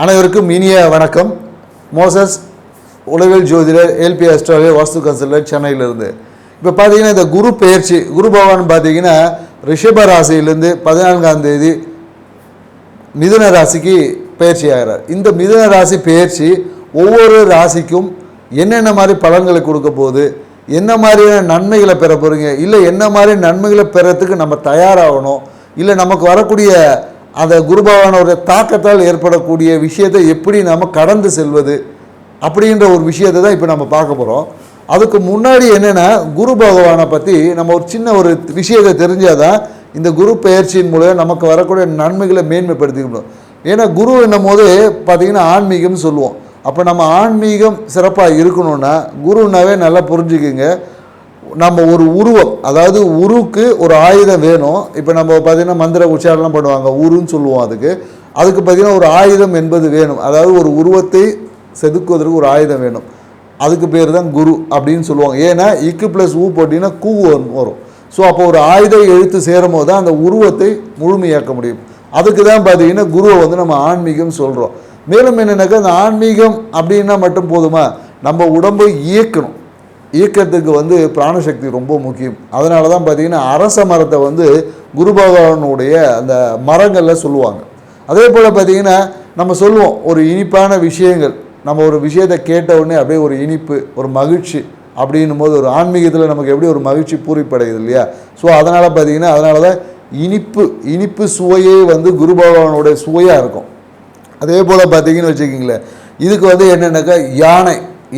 அனைவருக்கும் இனிய வணக்கம். மோசஸ் உளவியல் ஜோதிடர், எல்பி அஸ்ட்ராலஜர், வாஸ்து கன்சல்டன்ட், சென்னையிலிருந்து. இப்போ பார்த்தீங்கன்னா இந்த குரு பெயர்ச்சி, குரு பகவான் பார்த்தீங்கன்னா ரிஷப ராசியிலேருந்து 14ஆம் தேதி மிதுன ராசிக்கு பயிற்சி ஆகிறார். இந்த மிதுன ராசி பெயர்ச்சி ஒவ்வொரு ராசிக்கும் என்னென்ன மாதிரி பலன்களை கொடுக்க போகுது, என்ன மாதிரியான நன்மைகளை பெற போகிறீங்க, இல்லை என்ன மாதிரி நன்மைகளை பெறத்துக்கு நம்ம தயாராகணும், இல்லை நமக்கு வரக்கூடிய அந்த குரு பகவானோட தாக்கத்தால் ஏற்படக்கூடிய விஷயத்தை எப்படி நம்ம கடந்து செல்வது அப்படின்ற ஒரு விஷயத்தை தான் இப்போ நம்ம பார்க்க போகிறோம். அதுக்கு முன்னாடி என்னென்னா, குரு பகவானை பற்றி நம்ம ஒரு சின்ன ஒரு விஷயத்தை தெரிஞ்சால் தான் இந்த குரு பெயர்ச்சியின் மூலம் நமக்கு வரக்கூடிய நன்மைகளை மேன்மைப்படுத்திக்கணும். ஏன்னா குரு என்னும் போது பார்த்திங்கன்னா ஆன்மீகம்னு சொல்லுவோம். அப்போ நம்ம ஆன்மீகம் சிறப்பாக இருக்கணும்னா குருனாவே நல்லா புரிஞ்சுக்குங்க. நம்ம ஒரு உருவம், அதாவது உருக்கு ஒரு ஆயுதம் வேணும். இப்போ நம்ம பார்த்திங்கன்னா மந்திர உச்சாரணம் பண்ணுவாங்க, உருன்னு சொல்லுவோம். அதுக்கு பார்த்திங்கன்னா ஒரு ஆயுதம் என்பது வேணும். அதாவது ஒரு உருவத்தை செதுக்குவதற்கு ஒரு ஆயுதம் வேணும். அதுக்கு பேர் தான் குரு அப்படின்னு சொல்லுவாங்க. ஏன்னா இக்கு ப்ளஸ் ஊ போட்டிங்கன்னா கூ வரும். ஸோ அப்போ ஒரு ஆயுத எழுத்து சேரும் போது தான் அந்த உருவத்தை முழுமையாக்க முடியும். அதுக்கு தான் பார்த்திங்கன்னா குருவை வந்து நம்ம ஆன்மீகம் சொல்கிறோம். மேலும் என்னென்னாக்கா, அந்த ஆன்மீகம் அப்படின்னா மட்டும் போதுமா, நம்ம உடம்பை இயக்கணும். இயக்கத்துக்கு வந்து பிராணசக்தி ரொம்ப முக்கியம். அதனால தான் பார்த்திங்கன்னா அரச மரத்தை வந்து குரு பகவானுடைய அந்த மரங்களில் சொல்லுவாங்க. அதே போல் பார்த்திங்கன்னா நம்ம சொல்லுவோம், ஒரு இனிப்பான விஷயங்கள், நம்ம ஒரு விஷயத்தை கேட்ட உடனே அப்படியே ஒரு இனிப்பு, ஒரு மகிழ்ச்சி அப்படின்னும் போது ஒரு ஆன்மீகத்தில் நமக்கு எப்படி ஒரு மகிழ்ச்சி பூரிப்படையுது இல்லையா? ஸோ அதனால் பார்த்திங்கன்னா அதனால தான் இனிப்பு சுவையே வந்து குரு பகவானுடைய சுவையாக இருக்கும். அதே போல் பார்த்திங்கன்னு வச்சுக்கிங்களேன், இதுக்கு வந்து என்னென்னாக்கா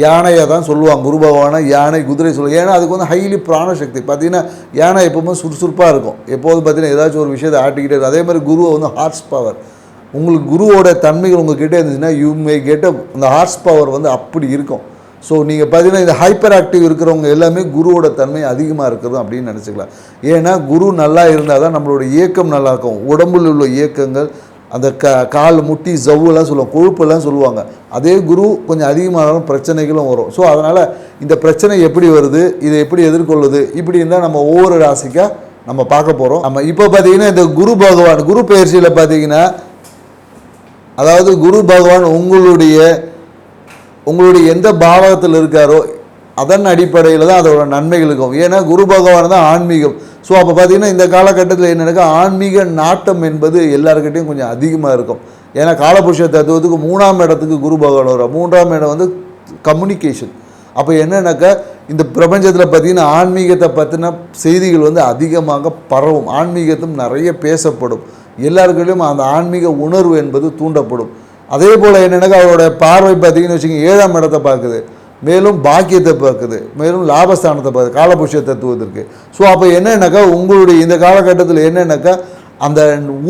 யானையை தான் சொல்லுவாங்க குரு பகவானை. யானை, குதிரை சொல்லுவாங்க. ஏன்னா அதுக்கு வந்து ஹைலி பிராணசக்தி. பார்த்திங்கன்னா யானை எப்போவுமே சுறுசுறுப்பாக இருக்கும். எப்போது பார்த்திங்கன்னா ஏதாச்சும் ஒரு விஷயத்தை ஆட்டிக்கிட்டே இருக்கும். அதே மாதிரி குருவை வந்து ஹார்ஸ் பவர், உங்களுக்கு குருவோட தன்மைகள் உங்கள்கிட்ட இருந்துச்சுன்னா யூ மே கெட் அந்த ஹார்ஸ் பவர் வந்து அப்படி இருக்கும். ஸோ நீங்கள் பார்த்தீங்கன்னா இந்த ஹைப்பர் ஆக்டிவ் இருக்கிறவங்க எல்லாமே குருவோட தன்மை அதிகமாக இருக்கிறது அப்படின்னு நினச்சிக்கலாம். ஏன்னா குரு நல்லா இருந்தால் தான் நம்மளோட இயக்கம் நல்லா இருக்கும். உடம்பில் உள்ள இயக்கங்கள், அந்த கால், முட்டி, ஜவ்வுலாம் சொல்லுவாங்க, கொழுப்பெல்லாம் சொல்லுவாங்க. அதே குரு கொஞ்சம் அதிகமானாலும் பிரச்சனைகளும் வரும். ஸோ அதனால் இந்த பிரச்சனை எப்படி வருது, இதை எப்படி எதிர்கொள்வது, இப்படி இருந்தால் நம்ம ஒவ்வொரு ராசிக்காக நம்ம பார்க்க போகிறோம். நம்ம இப்போ பார்த்திங்கன்னா இந்த குரு பகவான் குரு பெயர்ச்சியில் பார்த்திங்கன்னா, அதாவது குரு பகவான் உங்களுடைய எந்த பாவகத்தில் இருக்காரோ அதன் அடிப்படையில் தான் அதோட நன்மைகள் இருக்கும். ஏன்னா குரு பகவான் தான் ஆன்மீகம். ஸோ அப்போ பார்த்திங்கன்னா இந்த காலகட்டத்தில் என்னென்னா ஆன்மீக நாட்டம் என்பது எல்லாருக்கிட்டையும் கொஞ்சம் அதிகமாக இருக்கும். ஏன்னா காலபுருஷ தத்துவத்துக்கு 3ஆம் இடத்துக்கு குரு பகவான் வரும். 3ஆம் இடம் வந்து கம்யூனிகேஷன். அப்போ என்னென்னாக்கா இந்த பிரபஞ்சத்தில் பார்த்திங்கன்னா ஆன்மீகத்தை பற்றின செய்திகள் வந்து அதிகமாக பரவும். ஆன்மீகத்தும் நிறைய பேசப்படும். எல்லாருக்கிட்டையும் அந்த ஆன்மீக உணர்வு என்பது தூண்டப்படும். அதே போல் என்னென்னாக்கா அவருடைய பார்வை பார்த்திங்கன்னு வச்சுக்கோங்க 7ஆம் இடத்தை பார்க்குது, மேலும் பாக்கியத்தை பார்க்குது, மேலும் லாபஸ்தானத்தை பார்க்குது காலபுருஷ தத்துவத்திற்கு. ஸோ அப்போ என்னென்னாக்கா உங்களுடைய இந்த காலகட்டத்தில் என்னென்னாக்கா அந்த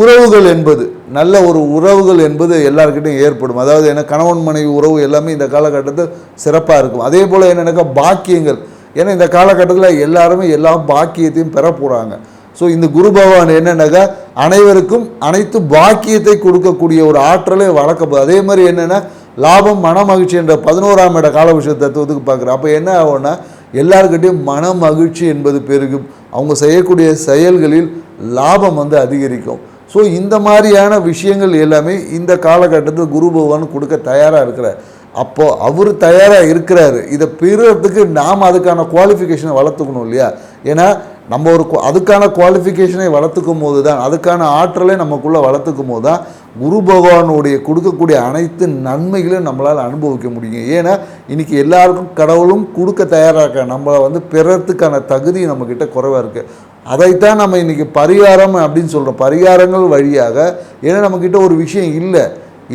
உறவுகள் என்பது, நல்ல ஒரு உறவுகள் என்பது எல்லாருக்கிட்டையும் ஏற்படும். அதாவது என்ன, கணவன் மனைவி உறவு எல்லாமே இந்த காலகட்டத்தில் சிறப்பாக இருக்கும். அதே போல் என்னென்னாக்கா பாக்கியங்கள், ஏன்னா இந்த காலகட்டத்தில் எல்லாருமே எல்லா பாக்கியத்தையும் பெற போகிறாங்க. ஸோ இந்த குரு பகவான் என்னென்னாக்கா அனைவருக்கும் அனைத்து பாக்கியத்தை கொடுக்கக்கூடிய ஒரு ஆற்றலை வளர்க்க. அதே மாதிரி என்னென்னா லாபம், மன மகிழ்ச்சி என்ற 11ஆம் இட காலபுருஷ தத்துவத்துக்கு பார்க்குறேன். அப்போ என்ன ஆகும்னா எல்லாருக்கிட்டையும் மன மகிழ்ச்சி என்பது பெருகும். அவங்க செய்யக்கூடிய செயல்களில் லாபம் வந்து அதிகரிக்கும். ஸோ இந்த மாதிரியான விஷயங்கள் எல்லாமே இந்த காலகட்டத்தில் குரு பகவான் கொடுக்க தயாராக இருக்கிறார். அப்போது அவர் தயாராக இருக்கிறாரு. இதை பெறுறதுக்கு நாம் அதுக்கான குவாலிஃபிகேஷனை வளர்த்துக்கணும் இல்லையா? ஏன்னா நம்ம அதுக்கான குவாலிஃபிகேஷனை வளர்த்துக்கும் போது தான், அதுக்கான ஆற்றலை நமக்குள்ளே வளர்த்துக்கும் போது தான் குரு பகவானுடைய கொடுக்கக்கூடிய அனைத்து நன்மைகளையும் நம்மளால் அனுபவிக்க முடியும். ஏன்னா இன்றைக்கி எல்லாருக்கும் கடவுளும் கொடுக்க தயாராக, நம்மளை வந்து பெறத்துக்கான தகுதி நம்மக்கிட்ட குறைவாக இருக்குது. அதைத்தான் நம்ம இன்றைக்கி பரிகாரம் அப்படின்னு சொல்கிறோம். பரிகாரங்கள் வழியாக, ஏன்னா நம்மக்கிட்ட ஒரு விஷயம்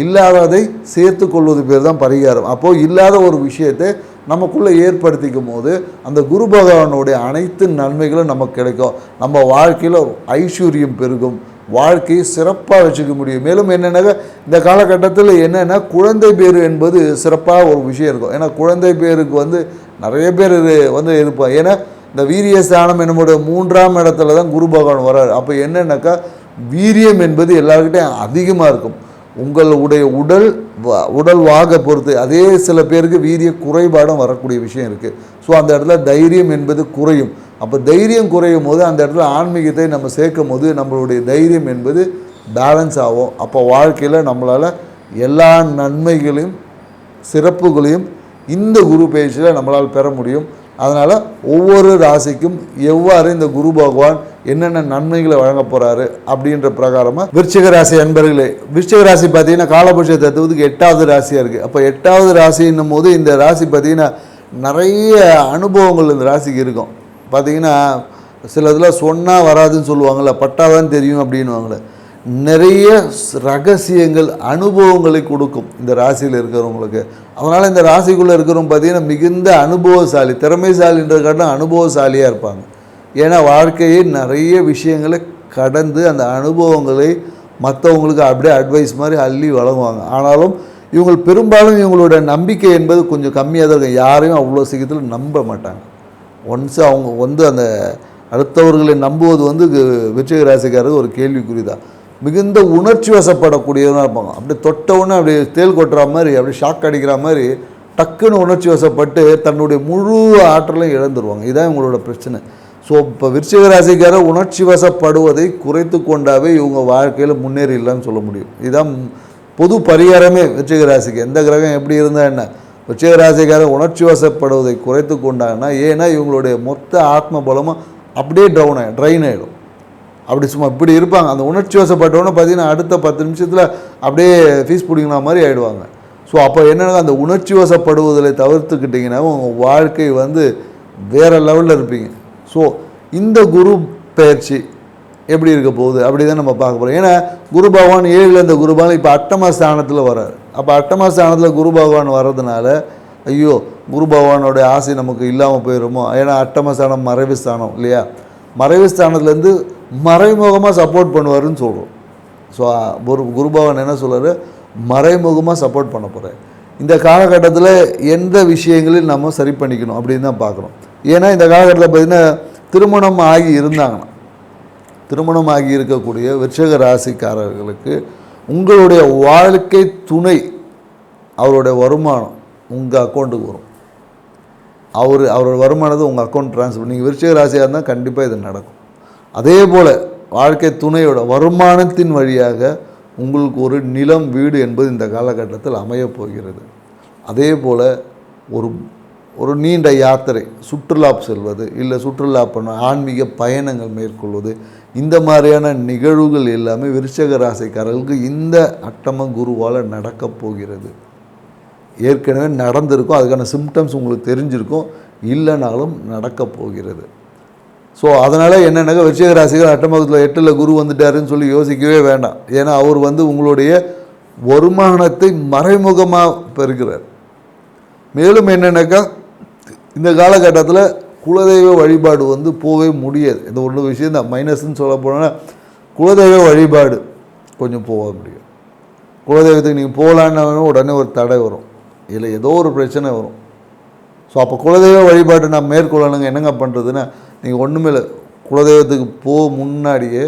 இல்லாததை சேர்த்து கொள்வது பேர் தான் பரிகாரம். அப்போது இல்லாத ஒரு விஷயத்தை நமக்குள்ளே ஏற்படுத்திக்கும் போது அந்த குரு பகவானுடைய அனைத்து நன்மைகளும் நமக்கு கிடைக்கும். நம்ம வாழ்க்கையில் ஐஸ்வர்யம் பெருகும், வாழ்க்கையை சிறப்பாக வச்சுக்க முடியும். மேலும் என்னென்னாக்கா இந்த காலகட்டத்தில் என்னென்னா குழந்தை பேர் என்பது சிறப்பாக ஒரு விஷயம் இருக்கும். ஏன்னா குழந்தை பேருக்கு வந்து நிறைய பேர் வந்து இருப்பாங்க. ஏன்னா இந்த வீரியஸ்தானம் என்னுடைய 3ஆம் இடத்துல தான் குரு பகவான் வர்றார். அப்போ என்னென்னாக்கா வீரியம் என்பது எல்லாருக்கிட்டையும் அதிகமாக இருக்கும். உங்களுடைய உடல் உடல் வாக பொறுத்து அதே சில பேருக்கு வீரிய குறைபாடும் வரக்கூடிய விஷயம் இருக்குது. ஸோ அந்த இடத்துல தைரியம் என்பது குறையும். அப்போ தைரியம் குறையும் போது அந்த இடத்துல ஆன்மீகத்தை நம்ம சேர்க்கும் போது நம்மளுடைய தைரியம் என்பது பேலன்ஸ் ஆகும். அப்போ வாழ்க்கையில் நம்மளால் எல்லா நன்மைகளையும் சிறப்புகளையும் இந்த குரு பயிற்சியில் நம்மளால் பெற முடியும். அதனால் ஒவ்வொரு ராசிக்கும் எவ்வாறு இந்த குரு பகவான் என்னென்ன நன்மைகளை வழங்க போகிறாரு அப்படின்ற பிரகாரமாக விருச்சிக ராசி அன்பர்களே, விருச்சிக ராசி பார்த்தீங்கன்னா காலபுருஷ தத்துவத்துக்கு 8வது ராசியாக இருக்குது. அப்போ 8வது ராசின்னும் போது இந்த ராசி பார்த்திங்கன்னா நிறைய அனுபவங்கள் இந்த ராசிக்கு இருக்கும். பார்த்திங்கன்னா சில இதில் சொன்னால் வராதுன்னு சொல்லுவாங்கள்ல, பட்டாதான் தெரியும் அப்படின்வாங்களே, நிறைய ரகசியங்கள் அனுபவங்களை கொடுக்கும் இந்த ராசியில் இருக்கிறவங்களுக்கு. அதனால் இந்த ராசிக்குள்ளே இருக்கிறவங்க பார்த்திங்கன்னா மிகுந்த அனுபவசாலி, திறமைசாலின்றது காட்டிலும் அனுபவசாலியாக இருப்பாங்க. ஏன்னா வாழ்க்கையை நிறைய விஷயங்களை கடந்து அந்த அனுபவங்களை மற்றவங்களுக்கு அப்படியே அட்வைஸ் மாதிரி அள்ளி வழங்குவாங்க. ஆனாலும் இவங்க பெரும்பாலும் இவங்களோட நம்பிக்கை என்பது கொஞ்சம் கம்மியாக தான் இருக்கும். யாரையும் அவ்வளோ சீக்கிரத்தில் நம்ப மாட்டாங்க. ஒன்ஸ் அவங்க அந்த அடுத்தவர்களை நம்புவது விருச்சிக ராசிக்காரருக்கு ஒரு கேள்விக்குறி தான். மிகுந்த உணர்ச்சி வசப்படக்கூடியவனாக இருப்பாங்க. அப்படி தொட்டவுடனே அப்படி தேல் கொட்டுற மாதிரி, அப்படி ஷாக் அடிக்கிற மாதிரி டக்குன்னு உணர்ச்சி வசப்பட்டு தன்னுடைய முழு ஆற்றலையும் இழந்துருவாங்க. இதுதான் இவங்களோட பிரச்சனை. ஸோ இப்போ விருச்சிக ராசிக்காரர் உணர்ச்சி வசப்படுவதை குறைத்து கொண்டாவே இவங்க வாழ்க்கையில் முன்னேறிடலான்னு சொல்ல முடியும். இதுதான் பொது பரிகாரமே விருச்சிக ராசிக்கு. எந்த கிரகம் எப்படி இருந்தால் என்ன, விருச்சிக ராசிக்காரர் உணர்ச்சி வசப்படுவதை குறைத்து கொண்டாங்கன்னா, ஏன்னா இவங்களுடைய மொத்த ஆத்ம பலமும் அப்படியே ட்ரைன் ஆகிடும். அப்படி சும்மா இப்படி இருப்பாங்க. அந்த உணர்ச்சி வசப்பட்டவொன்னே பார்த்தீங்கன்னா அடுத்த 10 நிமிஷத்தில் அப்படியே ஃபீஸ் பிடிங்கிற மாதிரி ஆகிடுவாங்க. ஸோ அப்போ என்னென்னா அந்த உணர்ச்சி வசப்படுவதை தவிர்த்துக்கிட்டிங்கன்னா உங்கள் வாழ்க்கை வேறு லெவலில் இருப்பீங்க. ஸோ இந்த குரு பயிற்சி எப்படி இருக்க போகுது அப்படி தான் நம்ம பார்க்க போகிறோம். ஏன்னா குரு பகவான் 7ல் இந்த குரு பகவான் இப்போ 8ம் ஸ்தானத்தில் வர்றார். அப்போ 8ம் ஸ்தானத்தில் குரு பகவான் வர்றதுனால ஐயோ குரு பகவானோட ஆசை நமக்கு இல்லாமல் போயிடுமோ. ஏன்னா 8ம் ஸ்தானம் மறைவு ஸ்தானம் இல்லையா, மறைவு ஸ்தானத்துலேருந்து மறைமுகமாக சப்போர்ட் பண்ணுவாருன்னு சொல்கிறோம். ஸோ குரு பகவான் என்ன சொல்கிறார், மறைமுகமாக சப்போர்ட் பண்ண போகிறார். இந்த காலகட்டத்தில் எந்த விஷயங்களில் நம்ம சரி பண்ணிக்கணும் அப்படின்னு தான் பார்க்குறோம். ஏன்னா இந்த காலகட்டத்தில் பார்த்திங்கன்னா திருமணம் ஆகி இருக்கக்கூடிய விருச்சிக ராசிக்காரர்களுக்கு உங்களுடைய வாழ்க்கை துணை அவருடைய வருமானம் உங்கள் அக்கௌண்ட்டுக்கு வரும். அவரோட வருமானத்தை உங்கள் அக்கௌண்ட் ட்ரான்ஸ்ஃபர். நீங்கள் விருச்சிக ராசியாக இருந்தால் கண்டிப்பாக இது நடக்கும். அதே போல் வாழ்க்கை துணையோட வருமானத்தின் வழியாக உங்களுக்கு ஒரு நிலம் வீடு என்பது இந்த காலகட்டத்தில் அமையப் போகிறது. அதே போல் ஒரு நீண்ட யாத்திரை, சுற்றுலா செல்வது, இல்லை சுற்றுலா பண்ண ஆன்மீக பயணங்கள் மேற்கொள்வது, இந்த மாதிரியான நிகழ்வுகள் எல்லாமே விருச்சிக ராசிக்காரர்களுக்கு இந்த 8ம் குருவால் நடக்கப் போகிறது. ஏற்கனவே நடந்திருக்கும், அதுக்கான சிம்டம்ஸ் உங்களுக்கு தெரிஞ்சிருக்கும், இல்லைனாலும் நடக்கப் போகிறது. ஸோ அதனால் என்னென்னாக்கா விருச்சிக ராசிகள் 8ல் குரு வந்துட்டாருன்னு சொல்லி யோசிக்கவே வேண்டாம். ஏன்னா அவர் உங்களுடைய வருமானத்தை மறைமுகமாக பெறுகிறார். மேலும் என்னென்னாக்கா இந்த காலகட்டத்தில் குலதெய்வ வழிபாடு போகவே முடியாது. இந்த ஒரு விஷயம் தான் மைனஸ்ன்னு சொல்ல போனால், குலதெய்வ வழிபாடு கொஞ்சம் போக முடியும். குலதெய்வத்துக்கு நீங்கள் போகலான்னு உடனே ஒரு தடை வரும், இல்லை ஏதோ ஒரு பிரச்சனை வரும். ஸோ அப்போ குலதெய்வ வழிபாடு நான் மேற்கொள்ளணுங்க. என்னங்க பண்ணுறதுன்னா, நீங்கள் ஒன்றுமே இல்லை, குலதெய்வத்துக்கு முன்னாடியே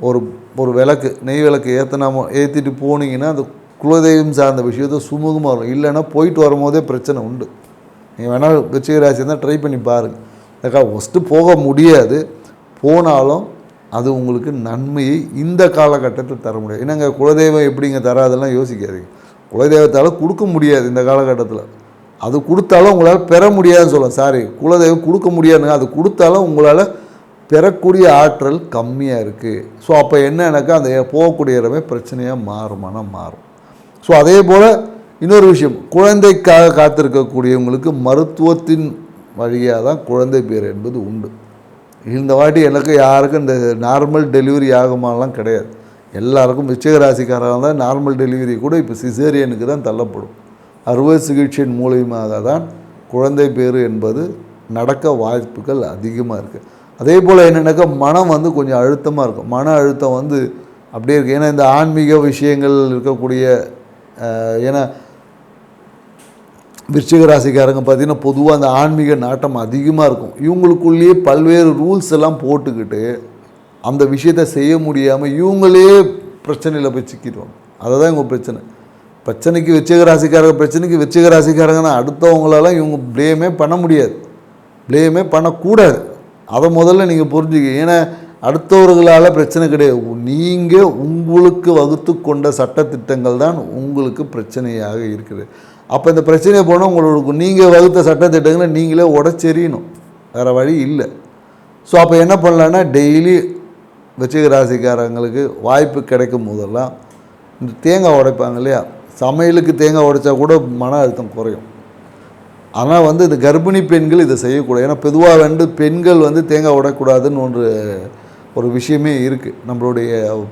ஒரு விளக்கு, நெய் விளக்கு ஏற்றிட்டு போனீங்கன்னா அந்த குலதெய்வம் சார்ந்த விஷயத்தை சுமூகமாக வரும். இல்லைன்னா போயிட்டு வரும்போதே பிரச்சனை உண்டு. நீங்கள் வேணால் விருச்சிக ராசி தான் ட்ரை பண்ணி பாருங்கள். அதுக்காக ஃபஸ்ட்டு போக முடியாது, போனாலும் அது உங்களுக்கு நன்மையை இந்த காலகட்டத்தில் தர முடியாது. என்னங்க குலதெய்வம் எப்படிங்க தராதெல்லாம் யோசிக்காதீங்க. குலதெய்வத்தால் கொடுக்க முடியாது இந்த காலகட்டத்தில். அது கொடுத்தாலும் உங்களால் பெற முடியாதுன்னு சொல்லலாம். சாரி, குலதெய்வம் கொடுக்க முடியாதுங்க, அது கொடுத்தாலும் உங்களால் பெறக்கூடிய ஆற்றல் கம்மியாக இருக்குது. ஸோ அப்போ என்னன்னாக்கா அந்த போகக்கூடிய இடமே பிரச்சனையாக மாறும். ஸோ அதே போல் இன்னொரு விஷயம், குழந்தைக்காக காத்திருக்கக்கூடியவங்களுக்கு மருத்துவத்தின் வழியாக தான் குழந்தை பேர் என்பது உண்டு. இந்த வாட்டி எனக்கு யாருக்கும் இந்த நார்மல் டெலிவரி ஆகுமாலாம் கிடையாது. எல்லாருக்கும் விருச்சிக ராசிக்காரங்க தான் நார்மல் டெலிவரி கூட இப்போ சிசேரியனுக்கு தான் தள்ளப்படும். அறுவை சிகிச்சையின் மூலியமாக தான் குழந்தை பேர் என்பது நடக்க வாய்ப்புகள் அதிகமாக இருக்குது. அதே போல் என்னென்னாக்கா மனம் கொஞ்சம் அழுத்தமாக இருக்கும். மன அழுத்தம் அப்படியே இருக்குது. ஏன்னா இந்த ஆன்மீக விஷயங்கள் இருக்கக்கூடிய, ஏன்னா விருச்சிக ராசிக்காரங்க பார்த்திங்கன்னா பொதுவாக அந்த ஆன்மீக நாட்டம் அதிகமாக இருக்கும். இவங்களுக்குள்ளேயே பல்வேறு ரூல்ஸ் எல்லாம் போட்டுக்கிட்டு அந்த விஷயத்தை செய்ய முடியாமல் இவங்களே பிரச்சனையில் போய் சிக்கிடுவாங்க. அதை தான் இவங்க பிரச்சனை. பிரச்சனைக்கு விருச்சிக ராசிக்காரங்கன்னா அடுத்தவங்களெல்லாம் இவங்க ப்ளேமே பண்ண முடியாது, ப்ளேமே பண்ணக்கூடாது. அதை முதல்ல நீங்கள் புரிஞ்சுக்க. ஏன்னா அடுத்தவர்களால் பிரச்சனை கிடையாது, நீங்கள் உங்களுக்கு வகுத்து கொண்ட சட்டத்திட்டங்கள் தான் உங்களுக்கு பிரச்சனையாக இருக்குது. அப்போ இந்த பிரச்சனையை போனால் உங்களுக்கு நீங்கள் வகுத்த சட்டத்திட்டங்களை நீங்களே உடச்செறியணும், வேறு வழி இல்லை. ஸோ அப்போ என்ன பண்ணலான்னா டெய்லி விருச்சிக ராசிக்காரங்களுக்கு வாய்ப்பு கிடைக்கும் போதெல்லாம் இந்த தேங்காய் உடைப்பாங்க இல்லையா, சமையலுக்கு தேங்காய் உடைச்சா கூட மன அழுத்தம் குறையும். ஆனால் இந்த கர்ப்பிணி பெண்கள் இதை செய்யக்கூடாது. ஏன்னா பொதுவாக பெண்கள் தேங்காய் உடைக்கூடாதுன்னு ஒரு விஷயமே இருக்குது நம்மளுடைய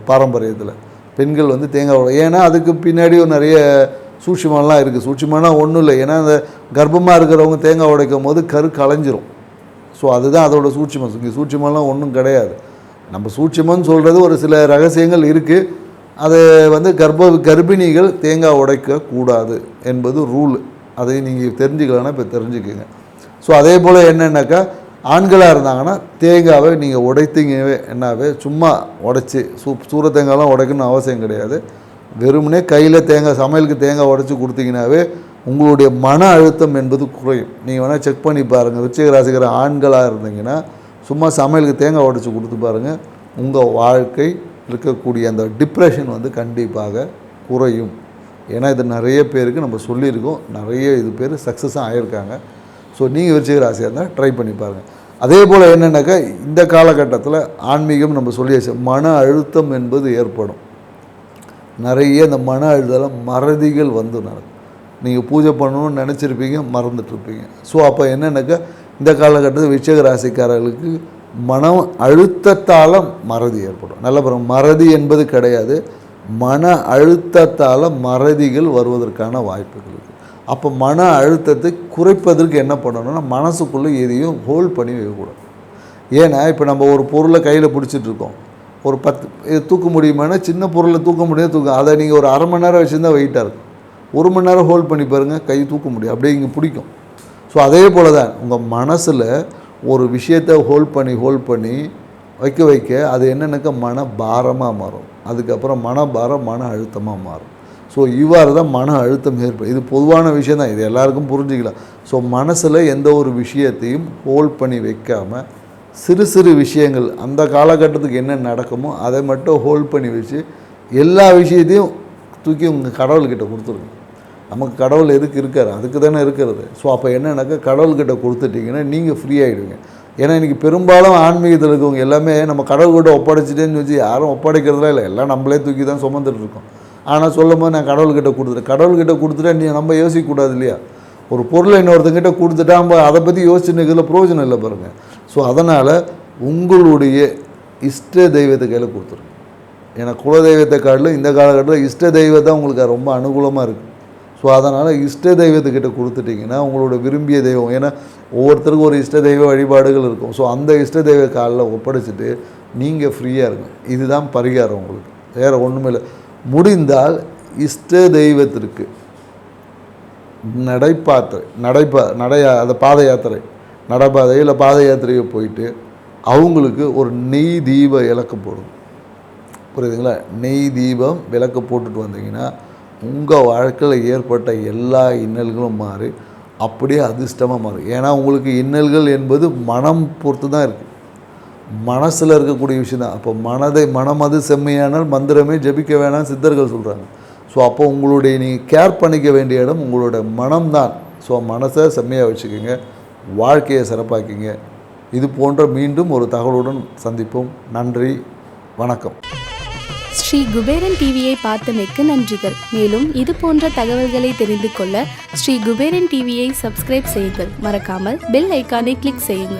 பாரம்பரியத்தில். பெண்கள் தேங்காய் ஏன்னா அதுக்கு பின்னாடி நிறைய சூட்சுமம்லாம் இருக்குது. சூட்சுமம்னா ஒன்றும் இல்லை, ஏன்னா அந்த கர்ப்பமாக இருக்கிறவங்க தேங்காய் உடைக்கும் போது கரு கலைஞ்சிரும். ஸோ அதுதான் அதோட சூட்சுமம். இங்கே சூட்சுமம்லாம் ஒன்றும் கிடையாது. நம்ம சூட்சுமம்னு சொல்கிறது ஒரு சில ரகசியங்கள் இருக்குது. அது கர்ப்பிணிகள் தேங்காய் உடைக்கக்கூடாது என்பது ரூல். அதை நீங்கள் தெரிஞ்சுக்கலன்னா இப்போ தெரிஞ்சுக்குங்க. ஸோ அதே போல் என்னென்னாக்கா ஆண்களாக இருந்தாங்கன்னா தேங்காவை நீங்கள் உடைத்தீங்கவே என்னாவே சும்மா உடைச்சி சூற தேங்காய்லாம் உடைக்கணும்னு அவசியம் கிடையாது. வெறுமனே கையில் சமையலுக்கு தேங்காய் உடைச்சி கொடுத்தீங்கன்னாவே உங்களுடைய மன அழுத்தம் என்பது குறையும். நீங்கள் வேணால் செக் பண்ணி பாருங்கள். விருச்சிக ராசிக்கார ஆண்களாக இருந்தீங்கன்னா சும்மா சமையலுக்கு தேங்காய் உடைச்சி கொடுத்து பாருங்கள், உங்கள் வாழ்க்கை இருக்கக்கூடிய அந்த டிப்ரெஷன் கண்டிப்பாக குறையும். ஏன்னா இது நிறைய பேருக்கு நம்ம சொல்லியிருக்கோம், நிறைய பேர் சக்ஸஸாக ஆகியிருக்காங்க. ஸோ நீங்கள் விருச்சிக ராசியாக இருந்தால் ட்ரை பண்ணி பாருங்கள். அதே போல் என்னென்னாக்கா இந்த காலகட்டத்தில் ஆன்மீகம் நம்ம சொல்லியாச்சு, மன அழுத்தம் என்பது ஏற்படும். நிறைய இந்த மன அழுத்தம் மறதிகள் நடக்கும். நீங்கள் பூஜை பண்ணணும்னு நினச்சிருப்பீங்க, மறந்துட்டுருப்பீங்க. ஸோ அப்போ என்னென்னாக்கா இந்த காலகட்டத்தில் விருச்சிக ராசிக்காரர்களுக்கு மன அழுத்தத்தால் மறதி ஏற்படும். நல்ல பிறகு மறதி என்பது கிடையாது, மன அழுத்தத்தால் மறதிகள் வருவதற்கான வாய்ப்புகள் இருக்குது. அப்போ மன அழுத்தத்தை குறைப்பதற்கு என்ன பண்ணணும்னா மனசுக்குள்ளே எதையும் ஹோல்ட் பண்ணி வைக்கக்கூடாது. ஏன்னா இப்போ நம்ம ஒரு பொருளை கையில் பிடிச்சிட்ருக்கோம், ஒரு 10 தூக்க முடியுமானா சின்ன பொருளை தூக்க முடியாது, அதை நீங்கள் ஒரு அரை மணி நேரம் வச்சுருந்தா வெயிட்டாக இருக்கும். 1 மணி நேரம் ஹோல்ட் பண்ணி பாருங்கள், கை தூக்க முடியும், அப்படியே இங்கே பிடிக்கும். ஸோ அதே போல் தான் உங்கள் மனசில் ஒரு விஷயத்தை ஹோல்ட் பண்ணி வைக்க அது என்னென்னாக்கா மன பாரமாக மாறும். அதுக்கப்புறம் மனபாரம் மன அழுத்தமாக மாறும். ஸோ இவ்வாறு தான் மன அழுத்தம் ஏற்படும். இது பொதுவான விஷயம் தான், இது எல்லாருக்கும் புரிஞ்சிக்கலாம். ஸோ மனசில் எந்த ஒரு விஷயத்தையும் ஹோல்ட் பண்ணி வைக்காமல் சிறு விஷயங்கள் அந்த காலகட்டத்துக்கு என்ன நடக்குமோ அதை மட்டும் ஹோல்ட் பண்ணி வச்சு எல்லா விஷயத்தையும் தூக்கி உங்கள் கடவுள்கிட்ட கொடுத்துருங்க. நமக்கு கடவுள் எதுக்கு இருக்கார், அதுக்கு தானே இருக்கிறது. ஸோ அப்போ என்னென்னாக்கா கடவுள்கிட்ட கொடுத்துட்டிங்கன்னா நீங்கள் ஃப்ரீ ஆகிடுவீங்க. ஏன்னா இன்றைக்கி பெரும்பாலும் ஆன்மீகத்தில் இருக்கவங்க எல்லாமே நம்ம கடவுள்கிட்ட ஒப்படைச்சிட்டேன்னு வச்சு யாரும் ஒப்படைக்கிறதுலாம் இல்லை, எல்லாம் நம்மளே தூக்கி தான் சுமந்துட்டுருக்கோம். ஆனால் சொல்லும் போது நான் கடவுள்கிட்ட கொடுத்துட்டா நீ நம்ம யோசிக்கக்கூடாது இல்லையா. ஒரு பொருளை இன்னொருத்தங்கிட்ட கொடுத்துட்டா நம்ம அதை பற்றி யோசிச்சுன்னு இருக்கிறதுல பிரயோஜனம் இல்லை பாருங்கள். ஸோ அதனால் உங்களுடைய இஷ்ட தெய்வத்தை கையில் கொடுத்துருங்க. ஏன்னா குலதெய்வத்தை காட்டிலும் இந்த காலகட்டத்தில் இஷ்ட தெய்வம் தான் உங்களுக்கு ரொம்ப அனுகூலமாக இருக்குது. ஸோ அதனால் இஷ்ட தெய்வத்துக்கிட்ட கொடுத்துட்டிங்கன்னா உங்களோட விரும்பிய தெய்வம், ஏன்னா ஒவ்வொருத்தருக்கும் ஒரு இஷ்ட தெய்வ வழிபாடுகள் இருக்கும். ஸோ அந்த இஷ்ட தெய்வ காலில் ஒப்படைச்சிட்டு நீங்கள் ஃப்ரீயாக இருக்கும். இதுதான் பரிகாரம் உங்களுக்கு, வேறு ஒன்றுமே இல்லை. முடிந்தால் இஷ்ட தெய்வத்திற்கு பாத யாத்திரை நடைபாதை இல்லை பாத யாத்திரையை போயிட்டு அவங்களுக்கு ஒரு நெய் தீப விளக்கு போடுங்க. புரியுதுங்களா? நெய் தீபம் விளக்கு போட்டுட்டு வந்தீங்கன்னா உங்கள் வாழ்க்கையில் ஏற்பட்ட எல்லா இன்னல்களும் மாறி அப்படியே அதிர்ஷ்டமாக மாறும். ஏன்னா உங்களுக்கு இன்னல்கள் என்பது மனம் பொறுத்து தான் இருக்குது, மனசில் இருக்கக்கூடிய விஷயம் தான். அப்போ மனமது செம்மையானால் மந்திரமே ஜபிக்க வேணாம் சித்தர்கள் சொல்கிறாங்க. ஸோ அப்போ உங்களுடைய நீங்கள் கேர் பண்ணிக்க வேண்டிய இடம் உங்களோட மனம்தான். ஸோ மனசை செம்மையாக வச்சுக்கோங்க, வாழ்க்கையை சிறப்பாக்கிங்க. இது போன்ற மீண்டும் ஒரு தகவலுடன் சந்திப்போம். நன்றி, வணக்கம். ஸ்ரீ குபேரன் டிவியை பார்த்தமைக்கு நன்றிகள். மேலும் இது போன்ற தகவல்களை தெரிந்து கொள்ள ஸ்ரீ குபேரன் டிவியை சப்ஸ்கிரைப் செய்யுங்கள். மறக்காமல் பெல் ஐக்கானை கிளிக் செய்யுங்கள்.